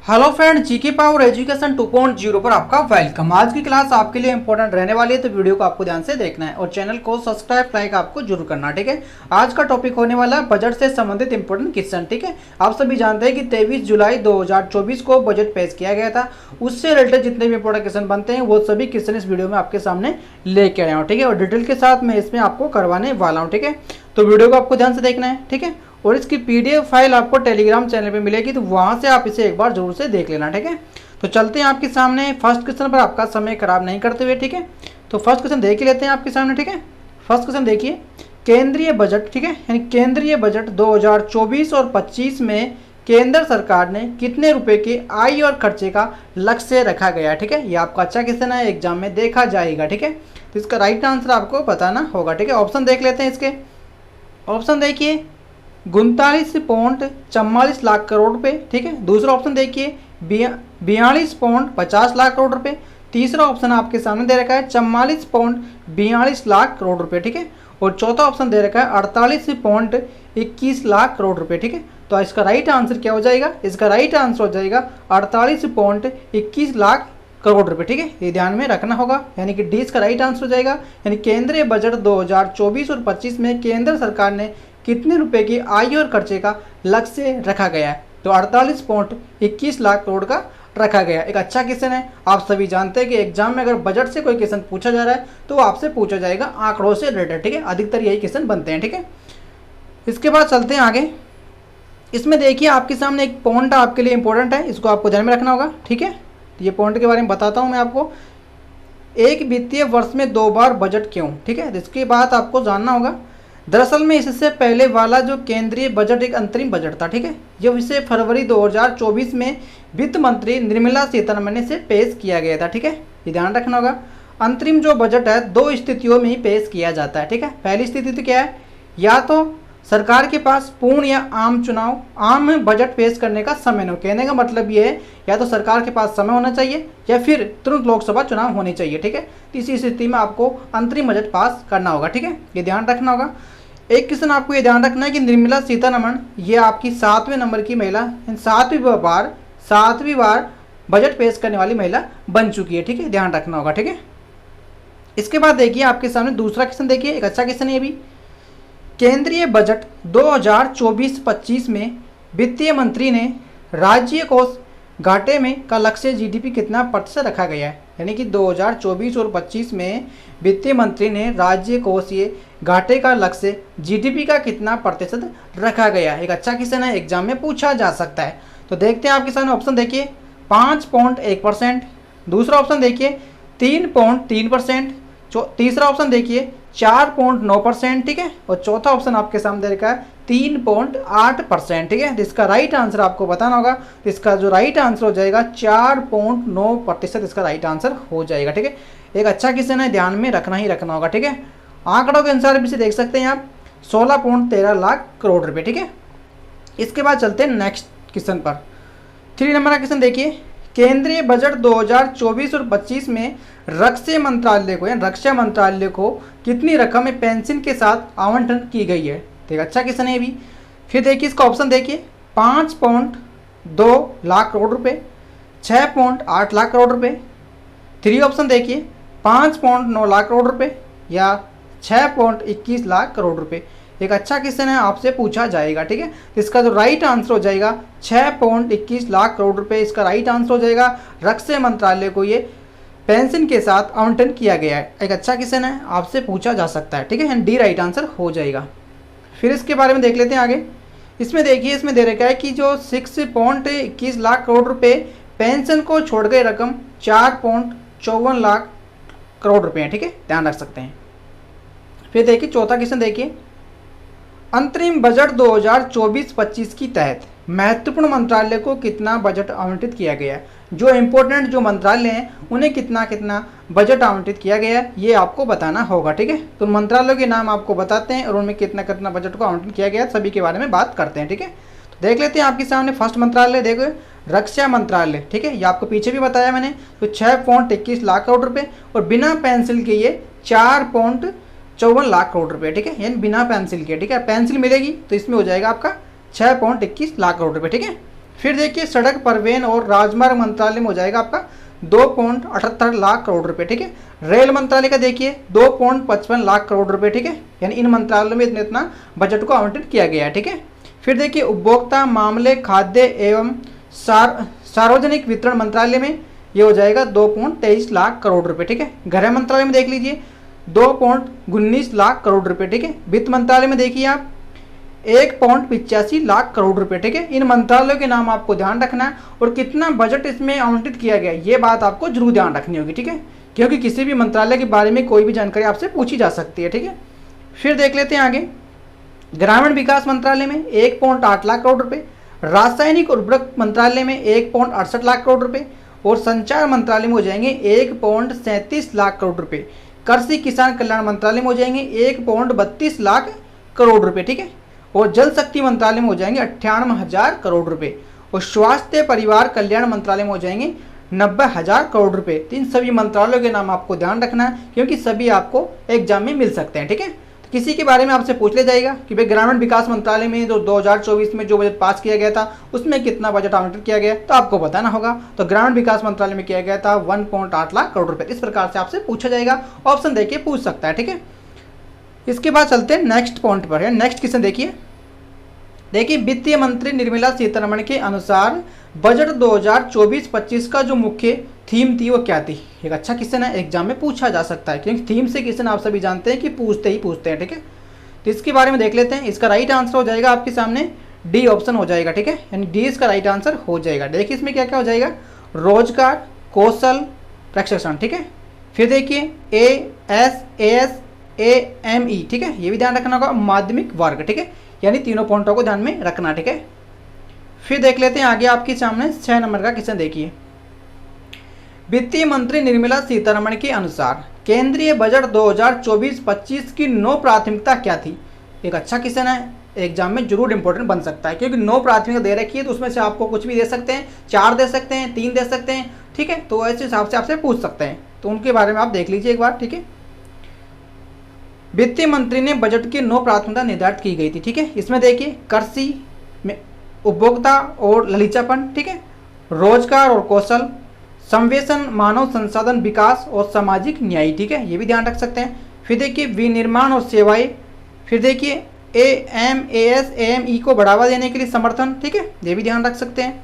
Hello friend, GK power education 2.0 पर आपका welcome. आज की क्लास आपके लिए इंपॉर्टेंट रहने वाली है, तो वीडियो को आपको ध्यान से देखना है और चैनल को सब्सक्राइब लाइक आपको जरूर करना है। ठीक है, आज का टॉपिक होने वाला है बजट से संबंधित इंपॉर्टेंट क्वेश्चन। ठीक है, आप सभी जानते हैं कि 23 जुलाई 2024 को बजट पेश किया गया था। उससे रिलेटेड जितने भी इंपॉर्टेंट क्वेश्चन बनते हैं वो सभी क्वेश्चन इस वीडियो में आपके सामने लेके आया हूँ। ठीक है, और डिटेल के साथ मैं इसमें आपको करवाने वाला हूँ। ठीक है, तो वीडियो को आपको ध्यान से देखना है। ठीक है, और इसकी पीडीएफ फाइल आपको टेलीग्राम चैनल पे मिलेगी, तो वहाँ से आप इसे एक बार जरूर से देख लेना। ठीक है, तो चलते हैं आपके सामने फर्स्ट क्वेश्चन पर, आपका समय खराब नहीं करते हुए। ठीक है, तो फर्स्ट क्वेश्चन देख ही लेते हैं आपके सामने। ठीक है, फर्स्ट क्वेश्चन देखिए, केंद्रीय बजट। ठीक है, यानी केंद्रीय बजट 2024 और 25 में केंद्र सरकार ने कितने रुपए के आय और खर्चे का लक्ष्य रखा गया। ठीक है, ये आपका अच्छा क्वेश्चन है, एग्जाम में देखा जाएगा। ठीक है, तो इसका राइट आंसर आपको बताना होगा। ठीक है, ऑप्शन देख लेते हैं इसके। ऑप्शन देखिए 39.44 लाख करोड़ रुपए। ठीक है, दूसरा ऑप्शन देखिए 42.50 लाख करोड़ रुपए। तीसरा ऑप्शन आपके सामने दे रखा है 44.42 लाख करोड़ रुपए। ठीक है, और चौथा ऑप्शन दे रखा है 48.21 लाख करोड़ रुपए। ठीक है, तो इसका राइट आंसर क्या हो जाएगा? इसका राइट आंसर हो जाएगा 48.21 लाख करोड़ रुपए। ठीक है, ये ध्यान में रखना होगा, यानी कि डी इसका राइट आंसर हो जाएगा। यानी केंद्रीय बजट 2024 और 25 में केंद्र सरकार ने कितने रुपए की आय और खर्चे का लक्ष्य रखा गया है? तो 48.21 लाख करोड़ का रखा गया। एक अच्छा क्वेश्चन है, आप सभी जानते हैं कि एग्जाम में अगर बजट से कोई क्वेश्चन पूछा जा रहा है तो आपसे पूछा जाएगा आंकड़ों से रिलेटेड। ठीक है, अधिकतर यही क्वेश्चन बनते हैं। ठीक है, इसके बाद चलते हैं आगे। इसमें देखिए आपके सामने एक पॉइंट आपके लिए इंपॉर्टेंट है, इसको आपको ध्यान में रखना होगा। ठीक है, ये पॉइंट के बारे में बताता हूँ मैं आपको। एक वित्तीय वर्ष में 2 बार बजट क्यों? ठीक है, इसके बाद आपको जानना होगा। दरअसल में इससे पहले वाला जो केंद्रीय बजट एक अंतरिम बजट था। ठीक है, जब इसे फरवरी 2024 में वित्त मंत्री निर्मला सीतारमण से पेश किया गया था। ठीक है, ये ध्यान रखना होगा। अंतरिम जो बजट है 2 स्थितियों में ही पेश किया जाता है। ठीक है, पहली स्थिति तो क्या है? या तो सरकार के पास पूर्ण या आम बजट पेश करने का समय हो। कहने का मतलब ये है, या तो सरकार के पास समय होना चाहिए या फिर तुरंत लोकसभा चुनाव होने चाहिए। ठीक है, तो इसी स्थिति में आपको अंतरिम बजट पास करना होगा। ठीक है, ये ध्यान रखना होगा। एक क्वेश्चन आपको ये ध्यान रखना है कि निर्मला सीतारमण ये आपकी 7वें नंबर की महिला, 7वीं बार बजट पेश करने वाली महिला बन चुकी है। ठीक है, ध्यान रखना होगा। ठीक है, इसके बाद देखिए आपके सामने दूसरा क्वेश्चन देखिए, एक अच्छा क्वेश्चन है ये भी। केंद्रीय बजट 2024-25 में वित्तीय मंत्री ने राज्य कोष घाटे में का लक्ष्य जीडीपी कितना प्रतिशत रखा गया है? यानी कि 2024 और 25 में वित्तीय मंत्री ने राज्य कोषीय घाटे का लक्ष्य जीडीपी का कितना प्रतिशत रखा गया है? एक अच्छा क्वेश्चन है, एग्जाम में पूछा जा सकता है। तो देखते हैं आपके सामने ऑप्शन देखिए 5.1%, दूसरा ऑप्शन देखिए 3.3%, तीसरा ऑप्शन देखिए 4.9%। ठीक है, और चौथा ऑप्शन आपके सामने रखा है 3.8%। ठीक है, इसका राइट आंसर आपको बताना होगा। इसका जो राइट आंसर हो जाएगा 4.9%, इसका राइट आंसर हो जाएगा। ठीक है, एक अच्छा क्वेश्चन है, ध्यान में रखना ही रखना होगा। ठीक है, आंकड़ों के अनुसार भी इसे देख सकते हैं आप, 16.13 लाख करोड़ रुपए। ठीक है, इसके बाद चलते हैं नेक्स्ट क्वेश्चन पर। 3 नंबर का क्वेश्चन देखिए, केंद्रीय बजट 2024 और 25 में रक्षा मंत्रालय को कितनी रकम पेंशन के साथ आवंटन की गई है? तो अच्छा क्वेश्चन है भी। फिर देखिए इसका ऑप्शन देखिए 5.2 लाख करोड़ रुपए, 6.8 लाख करोड़ रुपए। 3 ऑप्शन देखिए 5.9 लाख करोड़ रुपए या 6.21 लाख करोड़ रुपए। एक अच्छा क्वेश्चन है, आपसे पूछा जाएगा। ठीक है, इसका जो राइट आंसर हो जाएगा 6.21 लाख करोड़ रुपए, इसका राइट आंसर हो जाएगा। रक्षा मंत्रालय को ये पेंशन के साथ आवंटन किया गया है। एक अच्छा क्वेश्चन है, आपसे पूछा जा सकता है। ठीक है, डी राइट आंसर हो जाएगा। फिर इसके बारे में देख लेते हैं आगे। इसमें देखिए, इसमें दे रखा है कि जो 6.21 लाख करोड़ रुपए पेंशन को छोड़ गई रकम 4.54 लाख करोड़ रुपए है। ठीक है, ध्यान रख सकते हैं। फिर देखिए चौथा क्वेश्चन देखिए, अंतरिम बजट 2024-25 की तहत महत्वपूर्ण मंत्रालय को कितना बजट आवंटित किया गया है? जो इंपॉर्टेंट जो मंत्रालय हैं उन्हें कितना कितना बजट आवंटित किया गया है, ये आपको बताना होगा। ठीक है, तो मंत्रालयों के नाम आपको बताते हैं और उनमें कितना कितना बजट को आवंटित किया गया है, सभी के बारे में बात करते हैं। ठीक है, तो देख लेते हैं आपके सामने फर्स्ट मंत्रालय देखो, रक्षा मंत्रालय। ठीक है, ये आपको पीछे भी बताया मैंने, तो 6.21 लाख करोड़ रुपए और बिना पेंसिल के ये 4.54 लाख करोड़ रुपए। ठीक है, यानी बिना पेंसिल के। ठीक है, पेंसिल मिलेगी तो इसमें हो जाएगा आपका 6.21 लाख करोड़ रुपए। ठीक है, फिर देखिए सड़क परिवहन और राजमार्ग मंत्रालय में हो जाएगा आपका 2.78 लाख करोड़ रुपए, ठीक है। रेल मंत्रालय का देखिए 2.55 लाख करोड़ रुपए, ठीक है। यानी इन मंत्रालयों में इतना बजट को आवंटित किया गया है, ठीक है। फिर देखिए उपभोक्ता मामले, खाद्य एवं सार्वजनिक वितरण मंत्रालय में ये हो जाएगा 2.23 लाख करोड़ रुपए, ठीक है। गृह मंत्रालय में देख लीजिए 2.19 लाख करोड़ रुपए, ठीक है। वित्त मंत्रालय में देखिए आप 1.85 लाख करोड़ रुपए, ठीक है। इन मंत्रालयों के नाम आपको ध्यान रखना है और कितना बजट इसमें आवंटित किया गया ये बात आपको जरूर ध्यान रखनी होगी, ठीक है। क्योंकि किसी भी मंत्रालय के बारे में कोई भी जानकारी आपसे पूछी जा सकती है, ठीक है। फिर देख लेते हैं आगे, ग्रामीण विकास मंत्रालय में 1.8 लाख करोड़ रुपए, रासायनिक उर्वरक मंत्रालय में 1.68 लाख करोड़ रुपए और संचार मंत्रालय में हो जाएंगे 1.37 लाख करोड़ रुपए। कृषि किसान कल्याण मंत्रालय में हो जाएंगे 1.32 लाख करोड़ रुपए, ठीक है। और जल शक्ति मंत्रालय में हो जाएंगे 98,000 करोड़ रुपए और स्वास्थ्य परिवार कल्याण मंत्रालय में हो जाएंगे 90,000 करोड़ रुपए। तो इन सभी मंत्रालयों के नाम आपको ध्यान रखना है क्योंकि सभी आपको एग्जाम में मिल सकते हैं, ठीक है। तो किसी के बारे में आपसे पूछ लिया जाएगा कि भाई ग्रामीण विकास मंत्रालय में जो 2024 में जो बजट पास किया गया था उसमें कितना बजट आवंटित किया गया, तो आपको बताना होगा। तो ग्रामीण विकास मंत्रालय में किया गया था 1.8 लाख करोड़ रुपए। इस प्रकार से आपसे पूछा जाएगा, ऑप्शन देखिए पूछ सकता है, ठीक है। इसके बाद चलते हैं नेक्स्ट पॉइंट पर है। नेक्स्ट क्वेश्चन देखिए वित्तीय मंत्री निर्मला सीतारमण के अनुसार बजट 2024-25 का जो मुख्य थीम थी वो क्या थी। एक अच्छा क्वेश्चन है, एग्जाम में पूछा जा सकता है क्योंकि थीम से क्वेश्चन आप सभी जानते हैं कि पूछते हैं, ठीक है। तो इसके बारे में देख लेते हैं। इसका राइट आंसर हो जाएगा आपके सामने डी ऑप्शन हो जाएगा, ठीक है। यानी डी इसका राइट आंसर हो जाएगा। देखिए इसमें क्या क्या हो जाएगा, रोजगार, कौशल प्रशिक्षण, ठीक है। फिर देखिए ASAME, ठीक है, ये भी ध्यान रखना होगा, माध्यमिक वर्ग, ठीक है। यानी तीनों पॉइंटों को ध्यान में रखना, ठीक है। फिर देख लेते हैं आगे आपके सामने 6 नंबर का क्वेश्चन देखिए, वित्तीय मंत्री निर्मला सीतारमण के अनुसार केंद्रीय बजट 2024-25 की 9 प्राथमिकता क्या थी। एक अच्छा क्वेश्चन है, एग्जाम में जरूर इंपॉर्टेंट बन सकता है क्योंकि 9 प्राथमिकता दे रखी है तो उसमें से आपको कुछ भी दे सकते हैं, 4 दे सकते हैं, 3 दे सकते हैं, ठीक है। तो ऐसे हिसाब से आपसे पूछ सकते हैं, तो उनके बारे में आप देख लीजिए एक बार, ठीक है। वित्तीय मंत्री ने बजट की 9 प्राथमिकता निर्धारित की गई थी, ठीक है। इसमें देखिए कृषि में उपभोक्ता और लचीलापन, ठीक है, रोजगार और कौशल, संवेशन, मानव संसाधन विकास और सामाजिक न्याय, ठीक है, ये भी ध्यान रख सकते हैं। फिर देखिए विनिर्माण और सेवाएं, फिर देखिए AMASAME को बढ़ावा देने के लिए समर्थन, ठीक है, ये भी ध्यान रख सकते हैं।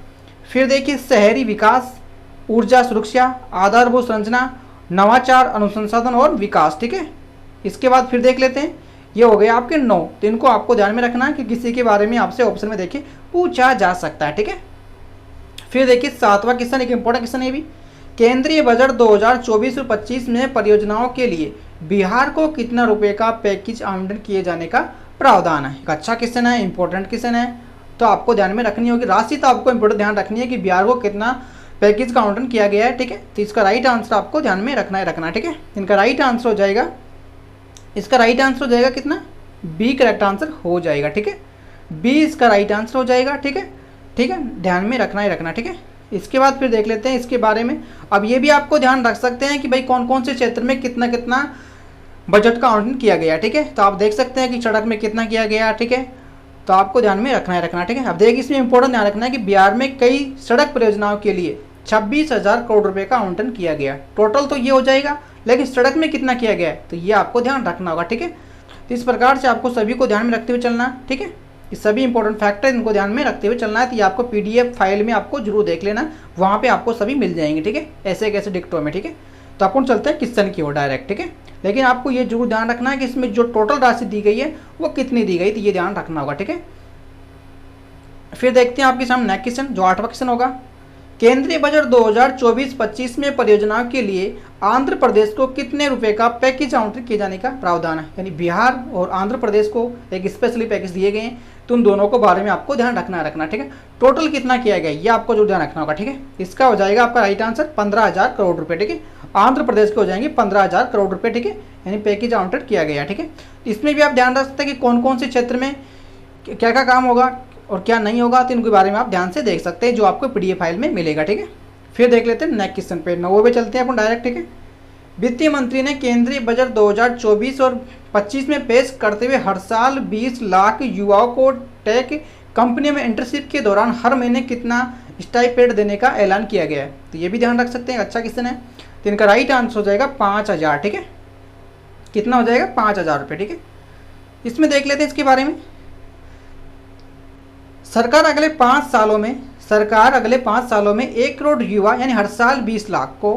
फिर देखिए शहरी विकास, ऊर्जा सुरक्षा, आधारभूत संरचना, नवाचार, अनुसंधान और विकास, ठीक है। इसके बाद फिर देख लेते हैं, ये हो गए आपके 9, तो इनको आपको ध्यान में रखना है कि किसी के बारे में आपसे ऑप्शन में देखिए पूछा जा सकता है, ठीक है। फिर देखिए 7वां क्वेश्चन, एक इंपॉर्टेंट क्वेश्चन है भी, केंद्रीय बजट 2024 और 25 में परियोजनाओं के लिए बिहार को कितना रुपए का पैकेज आवंटन किए जाने का प्रावधान है। एक अच्छा क्वेश्चन है, इंपॉर्टेंट क्वेश्चन है, तो आपको ध्यान में रखनी होगी। राशि तो आपको इंपॉर्टेंट ध्यान रखनी है कि बिहार को कितना पैकेज का आवंटन किया गया है, ठीक है। तो इसका राइट आंसर आपको ध्यान में रखना, ठीक है। इनका राइट आंसर हो जाएगा, इसका राइट आंसर हो जाएगा कितना, बी करेक्ट आंसर हो जाएगा, ठीक है। बी इसका राइट आंसर हो जाएगा, ठीक है, ठीक है, ध्यान में रखना, ठीक है। इसके बाद फिर देख लेते हैं इसके बारे में। अब ये भी आपको ध्यान रख सकते हैं कि भाई कौन कौन से क्षेत्र में कितना कितना बजट का आवंटन किया गया, ठीक है। तो आप देख सकते हैं कि सड़क में कितना किया गया, ठीक है, तो आपको ध्यान में रखना, ठीक है। अब देखिए इसमें इंपॉर्टेंट ध्यान रखना है कि बिहार में कई सड़क परियोजनाओं के लिए 26,000 करोड़ रुपए का आवंटन किया गया। टोटल तो ये हो जाएगा, लेकिन सड़क में कितना किया गया है तो ये आपको ध्यान रखना होगा, ठीक है। तो इस प्रकार से आपको सभी को ध्यान में रखते हुए चलना, ठीक है। ये सभी इंपॉर्टेंट फैक्टर इनको ध्यान में रखते हुए चलना है। तो ये आपको PDF फाइल में आपको जरूर देख लेना, वहाँ पे आपको सभी मिल जाएंगे, ठीक है, ऐसे कैसे डिक्टो में, ठीक है। तो अपन चलते हैं क्वेश्चन की ओर डायरेक्ट, ठीक है। लेकिन आपको ये जरूर ध्यान रखना है कि इसमें जो टोटल राशि दी गई है वो कितनी दी गई, तो ये ध्यान रखना होगा, ठीक है। फिर देखते हैं आपके सामने नेक्स्ट क्वेश्चन, जो 8वां क्वेश्चन होगा, केंद्रीय बजट 2024-25 में परियोजनाओं के लिए आंध्र प्रदेश को कितने रुपए का पैकेज आवंटित किए जाने का प्रावधान है। यानी बिहार और आंध्र प्रदेश को एक स्पेशली पैकेज दिए गए हैं, तो उन दोनों को बारे में आपको ध्यान रखना, ठीक है। टोटल कितना किया गया ये आपको जो ध्यान रखना होगा, ठीक है। इसका हो जाएगा आपका राइट आंसर 15,000 करोड़ रुपए, ठीक है। आंध्र प्रदेश के हो जाएंगे 15,000 करोड़ रुपए, ठीक है, यानी पैकेज आवंटित किया गया, ठीक है। इसमें भी आप ध्यान रख सकते हैं कि कौन कौन से क्षेत्र में क्या क्या काम होगा और क्या नहीं होगा, तो इनके बारे में आप ध्यान से देख सकते हैं, जो आपको PDF फाइल में मिलेगा, ठीक है। फिर देख लेते हैं नेक्स्ट क्वेश्चन पे, 9 पे चलते हैं अपन डायरेक्ट, ठीक है। वित्तीय मंत्री ने केंद्रीय बजट 2024 और 25 में पेश करते हुए हर साल 20 लाख युवाओं को टेक कंपनी में इंटर्नशिप के दौरान हर महीने कितना स्टाइपेंड देने का ऐलान किया गया है, तो ये भी ध्यान रख सकते हैं। अच्छा क्वेश्चन है, तो इनका राइट आंसर हो जाएगा 5000। ठीक है, कितना हो जाएगा 5000 रुपये। ठीक है, इसमें देख लेते हैं इसके बारे में। सरकार अगले 5 सालों में 1 करोड़ युवा यानी हर साल 20 लाख को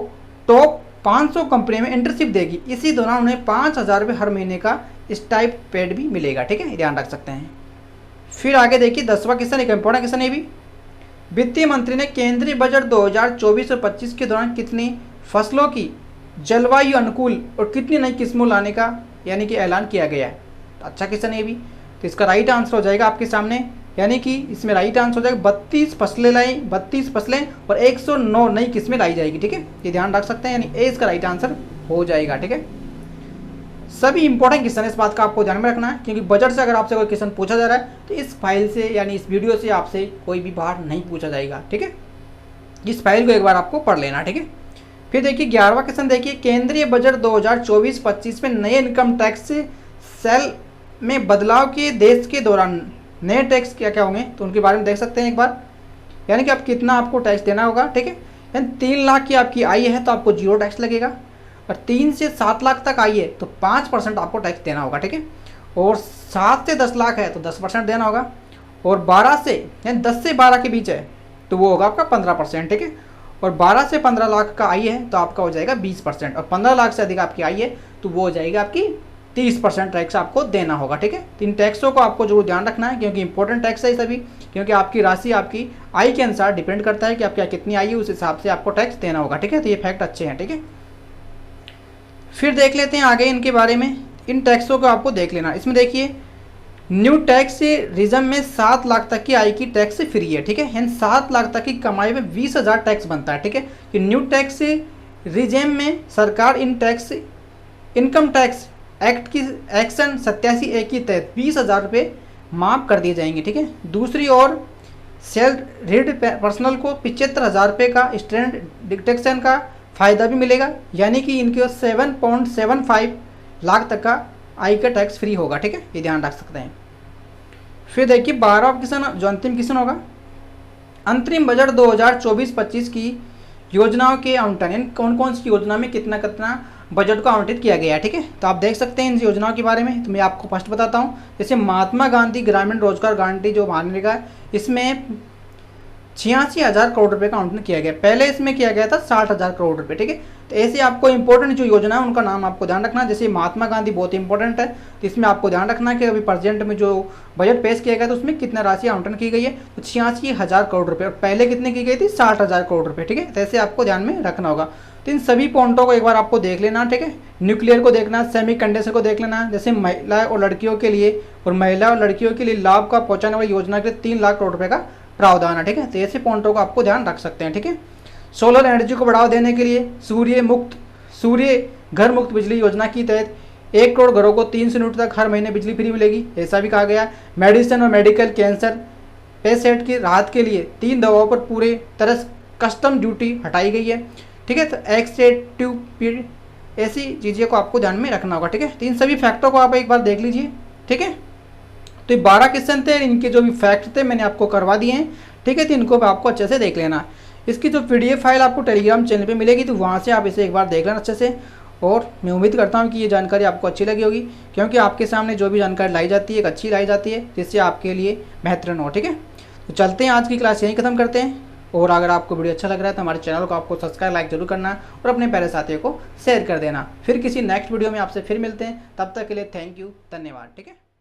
टॉप 500 कंपनी में इंटर्नशिप देगी। इसी दौरान उन्हें 5000 रुपये हर महीने का स्टाइपेंड भी मिलेगा। ठीक है, ध्यान रख सकते हैं। फिर आगे देखिए 10वां क्वेश्चन, एक इंपॉर्टेंट क्वेश्चन है भी। वित्तीय मंत्री ने केंद्रीय बजट 2024 और 25 के दौरान कितनी फसलों की जलवायु अनुकूल और कितनी नई किस्मों लाने का यानी कि ऐलान किया गया है। अच्छा क्वेश्चन है भी, तो इसका राइट आंसर हो जाएगा आपके सामने, यानी कि इसमें राइट आंसर हो जाएगा 32 फसलें और 109 नई किस्में लाई जाएगी। ठीक है, ये ध्यान रख सकते हैं, यानी ए इसका राइट आंसर हो जाएगा। ठीक है, सभी इंपॉर्टेंट क्वेश्चन इस बात का आपको ध्यान में रखना है, क्योंकि बजट से अगर आपसे कोई क्वेश्चन पूछा जा रहा है तो इस फाइल से यानी इस वीडियो से आपसे कोई भी बाहर नहीं पूछा जाएगा। ठीक है, इस फाइल को एक बार आपको पढ़ लेना। ठीक है, फिर देखिए 11वां क्वेश्चन देखिए, केंद्रीय बजट 2024-25 में नए इनकम टैक्स सेल में बदलाव के देश के दौरान नए टैक्स क्या क्या होंगे, तो उनके बारे में देख सकते हैं एक बार। यानी कि आप कितना आपको टैक्स देना होगा। ठीक है, यानी 3 लाख की आपकी आय है तो आपको 0 टैक्स लगेगा, और 3 से 7 लाख तक आई है तो 5% आपको टैक्स देना होगा। ठीक है, और 7 से 10 लाख है तो 10% देना होगा, और 12 से यानी 10 से 12 के बीच है तो वो होगा आपका 15%। ठीक है, और 12 से 15 लाख का आई है तो आपका हो जाएगा 20%, और 15 लाख से अधिक आपकी आई है तो वो हो जाएगा आपकी 30% टैक्स आपको देना होगा। ठीक है, तो इन टैक्सों को आपको जरूर ध्यान रखना है, क्योंकि इंपॉर्टेंट टैक्स है सभी, क्योंकि आपकी राशि आपकी आय के अनुसार डिपेंड करता है कि आपकी कितनी आई है, उस हिसाब से आपको टैक्स देना होगा। ठीक है, तो ये फैक्ट अच्छे हैं। ठीक है, फिर देख लेते हैं आगे इनके बारे में। इन टैक्सों को आपको देख लेना। इसमें देखिए न्यू टैक्स रिजम में 7 लाख तक की आय की टैक्स फ्री है। ठीक है, यानी 7 लाख तक की कमाई में 20,000 टैक्स बनता है। ठीक है, कि न्यू टैक्स रिजेम में सरकार इनकम टैक्स एक्ट की एक्शन 87A के तहत 20,000 रुपये माफ़ कर दिए जाएंगे। ठीक है, दूसरी ओर सैलरीड पर्सनल को 75,000 रुपये का स्टैंड डिडक्शन का फ़ायदा भी मिलेगा, यानी कि इनके 7.75 लाख तक का आय का टैक्स फ्री होगा। ठीक है, ये ध्यान रख सकते हैं। फिर देखिए 12वां क्वेश्चन जो अंतिम क्वेश्चन होगा, अंतरिम बजट 2024-25 की योजनाओं के आवंटन, यानी कौन कौन सी योजना में कितना कितना बजट को आवंटित किया गया है। ठीक है, तो आप देख सकते हैं इन योजनाओं के बारे में। तो मैं आपको फर्स्ट बताता हूँ, जैसे महात्मा गांधी ग्रामीण रोजगार गारंटी जो मनरेगा, इसमें 86,000 करोड़ रुपए का आवंटन किया गया। पहले इसमें किया गया था 60,000 करोड़ रुपए। ठीक है, तो ऐसे आपको इंपॉर्टेंट जो योजना है उनका नाम आपको ध्यान रखना। जैसे महात्मा गांधी बहुत इंपॉर्टेंट है, तो इसमें आपको ध्यान रखना कि अभी प्रेजेंट में जो बजट पेश किया गया था उसमें कितना राशि आवंटन की गई है, तो 86,000 करोड़ रुपये, और पहले कितने की गई थी 60,000 करोड़ रुपये। ठीक है, तो ऐसे आपको ध्यान में रखना होगा। तो इन सभी पॉइंटों को एक बार आपको देख लेना। ठीक है, न्यूक्लियर को देखना, सेमी कंडक्टर को देख लेना, जैसे महिला और लड़कियों के लिए लाभ का पहुंचाने वाली योजना के लिए 3 लाख करोड़ रुपए का प्रावधान है। ठीक है, तो ऐसे पॉइंटों को आपको ध्यान रख सकते हैं। ठीक है, सोलर एनर्जी को बढ़ावा देने के लिए सूर्य घर मुक्त बिजली योजना के तहत 1 करोड़ घरों को 300 यूनिट तक हर महीने बिजली फ्री मिलेगी, ऐसा भी कहा गया। मेडिसिन और मेडिकल कैंसर पेशेंट की राहत के लिए 3 दवाओं पर पूरे तरह कस्टम ड्यूटी हटाई गई है। ठीक है, तो एक्सटेटिव पीरियड, ऐसी चीज़ों को आपको ध्यान में रखना होगा। ठीक है, तो इन सभी फैक्टों को आप एक बार देख लीजिए। ठीक है, तो ये 12 क्वेश्चन थे, इनके जो भी फैक्ट थे मैंने आपको करवा दिए हैं। ठीक है, तो इनको आपको अच्छे से देख लेना। इसकी जो PDF फाइल आपको टेलीग्राम चैनल पे मिलेगी, तो वहाँ से आप इसे एक बार देख लेना अच्छे से। और मैं उम्मीद करता हूँ कि ये जानकारी आपको अच्छी लगी होगी, क्योंकि आपके सामने जो भी जानकारी लाई जाती है एक अच्छी लाई जाती है, जिससे आपके लिए बेहतरीन हो। ठीक है, तो चलते हैं, आज की क्लास यहीं खत्म करते हैं। और अगर आपको वीडियो अच्छा लग रहा है तो हमारे चैनल को आपको सब्सक्राइब लाइक जरूर करना और अपने प्यारे साथियों को शेयर कर देना। फिर किसी नेक्स्ट वीडियो में आपसे फिर मिलते हैं, तब तक के लिए थैंक यू, धन्यवाद। ठीक है।